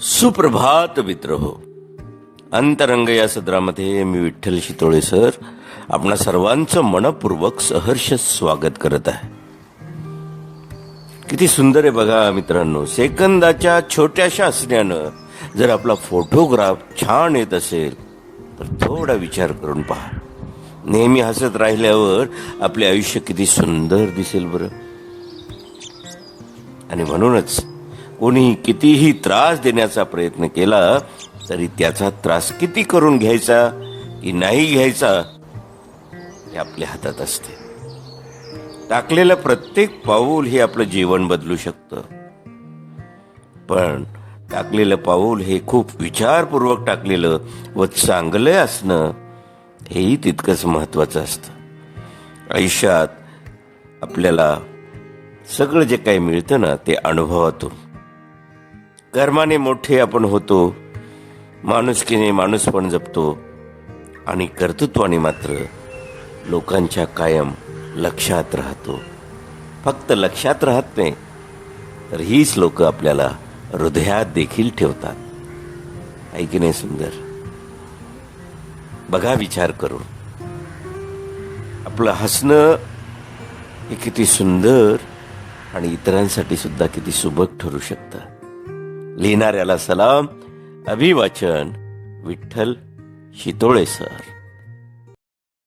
सुप्रभात मित्रहो. अंतरंग या सदरामध्ये मी विठ्ठल शितोळे सर आपणा सर्वांचं मनपूर्वक सहर्ष स्वागत करत आहे. किती सुंदर आहे बघा मित्रांनो. सेकंदाच्या छोट्याशा असण्यानं जर आपला फोटोग्राफ छान येत असेल तर थोडा विचार करून पहा. नेहमी हसत राहिल्यावर आपले आयुष्य किती सुंदर दिसेल बरं. आणि म्हणूनच कोणी कितीही त्रास देण्याचा प्रयत्न केला तरी त्याचा त्रास किती करून घ्यायचा की नाही घ्यायचा हे आपल्या हातात असते. टाकलेलं प्रत्येक पाऊल हे आपलं जीवन बदलू शकतं, पण टाकलेलं पाऊल हे खूप विचारपूर्वक टाकलेलं व चांगलं असणं हेही तितकंच महत्वाचं असतं. आयुष्यात आपल्याला सगळं जे काही मिळतं ना ते अनुभवातून. कर्माने मोठे आपण होतो, माणुसकीने माणूस पण जपतो आणि कर्तृत्वाने मात्र लोकांच्या कायम लक्षात राहतो. फक्त लक्षात राहत नाही तर हीच लोक आपल्याला हृदयात देखील ठेवतात. आहे की नाही सुंदर? बघा विचार करून. आपलं हसणं हे किती सुंदर आणि इतरांसाठी सुद्धा किती सुबक ठरू शकतं. लिहिणाऱ्याला सलाम. अभिवाचन विठ्ठल शितोळे सर.